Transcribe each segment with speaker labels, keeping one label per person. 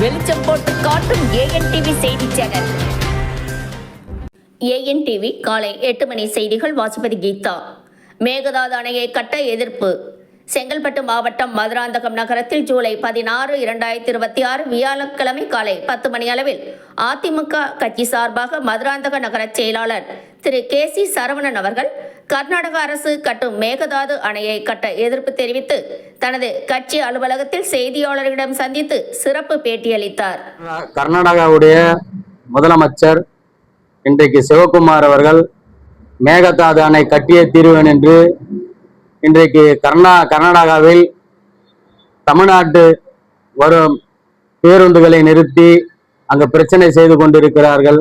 Speaker 1: வெளிச்சம் போட்டு காட்டும் ஏஎன்டிவி செய்தி சேனல். ஏஎன்டிவி காலை 8 மணி செய்திகள். வாசிப்பது கீதா. மேகதாது அணையை கட்ட எதிர்ப்பு. செங்கல்பட்டு மாவட்டம் மதுராந்தகம் நகரத்தில் ஜூலை 16, 2026 வியாழக்கிழமை காலை 10 மணி அளவில் அதிமுக கட்சி சார்பாக மதுராந்தக நகர செயலாளர் திரு KC சரவணன் அவர்கள் கர்நாடக அரசு கட்டும் மேகதாது அணையை கட்ட எதிர்ப்பு தெரிவித்து தனது கட்சி அலுவலகத்தில் செய்தியாளர்களிடம் சந்தித்து சிறப்பு பேட்டியளித்தார்.
Speaker 2: கர்நாடகாவுடைய முதலமைச்சர் இன்றைக்கு சிவகுமார் அவர்கள் மேகதாது அணை கட்டியே தீர்வேன் என்று இன்றைக்கு கர்நாடகாவில் தமிழ்நாட்டு வரும் பேருந்துகளை நிறுத்தி அங்கு பிரச்சனை செய்து கொண்டிருக்கிறார்கள்.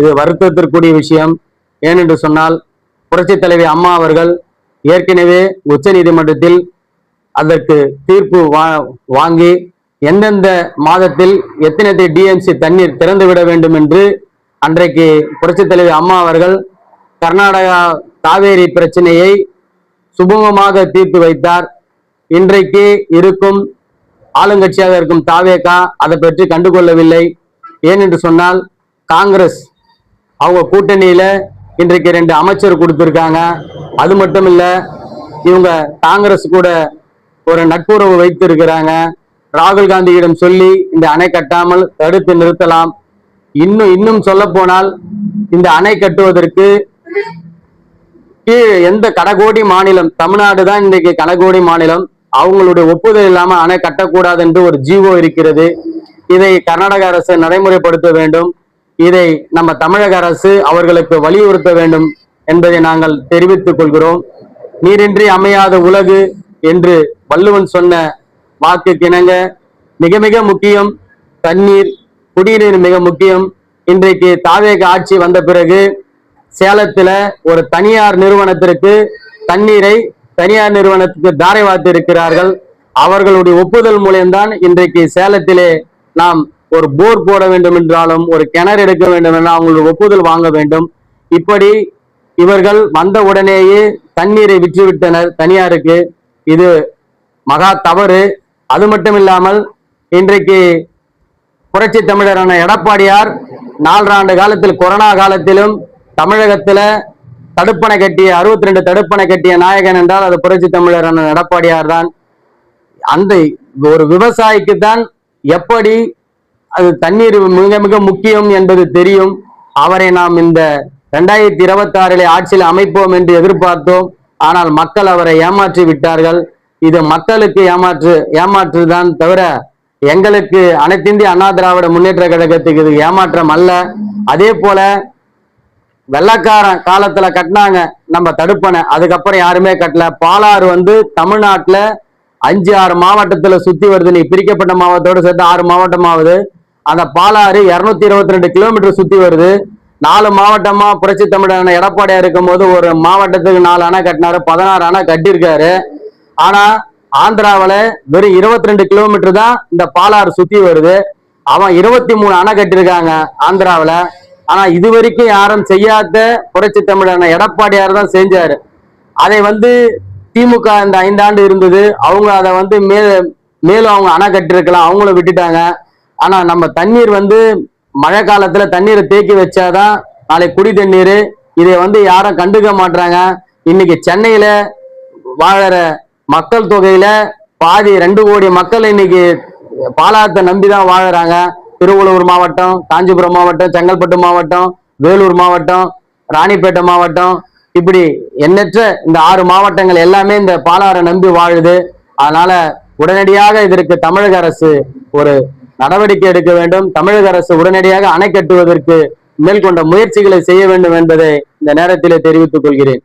Speaker 2: இது வருத்தத்திற்குரிய விஷயம். ஏனென்று சொன்னால் புரட்சித் தலைவி அம்மா அவர்கள் ஏற்கனவே உச்ச நீதிமன்றத்தில் அதற்கு தீர்ப்பு வாங்கி எந்தெந்த மாதத்தில் எத்தனை டிஎம்சி தண்ணீர் திறந்துவிட வேண்டும் என்று அன்றைக்கு புரட்சித் தலைவி அம்மா அவர்கள் கர்நாடகா காவேரி பிரச்சனையை சுமூகமாக தீர்த்து வைத்தார். இன்றைக்கு இருக்கும் ஆளுங்கட்சியாக இருக்கும் தாவேகா அதை பற்றி கண்டுகொள்ளவில்லை. ஏனென்று சொன்னால் காங்கிரஸ் அவங்க கூட்டணியில இன்றைக்கு 2 அமைச்சர் கொடுத்திருக்காங்க. அது மட்டும் இல்ல, இவங்க காங்கிரஸ் கூட ஒரு நட்புறவு வைத்திருக்கிறாங்க. ராகுல் காந்தியிடம் சொல்லி இந்த அணை கட்டாமல் தடுத்து நிறுத்தலாம். இன்னும் சொல்ல போனால் இந்த அணை கட்டுவதற்கு எந்த கடகோடி மாநிலம், தமிழ்நாடு தான் இன்றைக்கு கடகோடி மாநிலம், அவங்களுடைய ஒப்புதல் இல்லாம அணை கட்டக்கூடாது என்று ஒரு ஜீவோ இருக்கிறது. இதை கர்நாடக அரசு நடைமுறைப்படுத்த வேண்டும். இதை நம்ம தமிழக அரசு அவர்களுக்கு வலியுறுத்த வேண்டும் என்பதை நாங்கள் தெரிவித்துக் கொள்கிறோம். நீரின்றி அமையாத உலகு என்று வள்ளுவன் சொன்ன வாக்குக்கு இணங்க மிக மிக முக்கியம் தண்ணீர், குடிநீர் மிக முக்கியம். இன்றைக்கு தாவேக ஆட்சி வந்த பிறகு சேலத்துல ஒரு தனியார் நிறுவனத்திற்கு தண்ணீரை தனியார் நிறுவனத்துக்கு தாரை வார்த்து இருக்கிறார்கள். அவர்களுடைய ஒப்புதல் மூலம்தான் இன்றைக்கு சேலத்திலே நாம் ஒரு போர் போட வேண்டும் என்றாலும் ஒரு கிணறு எடுக்க வேண்டும் என்றால் அவங்களுடைய ஒப்புதல் வாங்க வேண்டும். இப்படி இவர்கள் வந்த உடனேயே தண்ணீரை விற்றுவிட்டனர் தனியாருக்கு. இது மகா தவறு. அது மட்டும் இல்லாமல் இன்றைக்கு புரட்சி தமிழரான எடப்பாடியார் 4 ஆண்டு காலத்தில் கொரோனா காலத்திலும் தமிழகத்துல தடுப்பணை கட்டிய 62 தடுப்பணை கட்டிய நாயகன் என்றால் அது புரட்சி தமிழரான எடப்பாடியார் தான். அந்த ஒரு விவசாயிக்கு தான் எப்படி அது தண்ணீர் மிக மிக முக்கியம் என்பது தெரியும். அவரை நாம் இந்த 2026 ஆட்சியில் அமைப்போம் என்று எதிர்பார்த்தோம். ஆனால் மக்கள் அவரை ஏமாற்றி விட்டார்கள். இது மக்களுக்கு ஏமாற்றுதான் தவிர எங்களுக்கு அனைத்திந்திய அண்ணா திராவிட முன்னேற்ற கழகத்துக்கு இது ஏமாற்றம் அல்ல. அதே போல வெள்ளக்காரன் காலத்துல கட்டினாங்க நம்ம தடுப்பணை, அதுக்கப்புறம் யாருமே கட்டல. பாலாறு தமிழ்நாட்டுல 5-6 மாவட்டத்துல சுத்தி வருது. நீ பிரிக்கப்பட்ட மாவட்டத்தோட சேர்த்து 6 மாவட்டம் ஆகுது. அந்த பாலாறு 222 கிலோமீட்டர் சுத்தி வருது. 4 மாவட்டமா புரட்சி தமிழரான எடப்பாடியா இருக்கும் போது ஒரு மாவட்டத்துக்கு 4 அணை கட்டினாரு, 16 அணை கட்டியிருக்காரு. ஆனா ஆந்திராவில வெறும் 22 கிலோமீட்டர் தான் இந்த பாலாறு சுத்தி வருது. அவன் 23 அணை கட்டியிருக்காங்க ஆந்திராவில. ஆனா இதுவரைக்கும் யாரும் செய்யாத புரட்சி தமிழரான எடப்பாடியார் தான் செஞ்சாரு. அதை திமுக இந்த 5 ஆண்டு இருந்தது. அவங்க அதை மேலும் அவங்க அணை கட்டிருக்கலாம், அவங்களும் விட்டுட்டாங்க. ஆனா நம்ம தண்ணீர் மழை காலத்துல தண்ணீரை தேக்கி வச்சாதான் நாளைக்கு குடி தண்ணீர். இதை யாரும் கண்டுக்க மாட்டாங்க. இன்னைக்கு சென்னையில வாழற மக்கள் தொகையில பாதி 2 கோடி மக்கள் இன்னைக்கு பாலாத்தை நம்பிதான் வாழறாங்க. திருவள்ளூர் மாவட்டம், காஞ்சிபுரம் மாவட்டம், செங்கல்பட்டு மாவட்டம், வேலூர் மாவட்டம், ராணிப்பேட்டை மாவட்டம், இப்படி எண்ணற்ற இந்த 6 மாவட்டங்கள் எல்லாமே இந்த பாலாறை நம்பி வாழுது. அதனால உடனடியாக இதற்கு தமிழக அரசு ஒரு நடவடிக்கை எடுக்க வேண்டும். தமிழக அரசு உடனடியாக அணை கட்டுவதற்கு மேற்கொண்ட முயற்சிகளை செய்ய வேண்டும் என்பதை இந்த நேரத்திலே தெரிவித்துக் கொள்கிறேன்.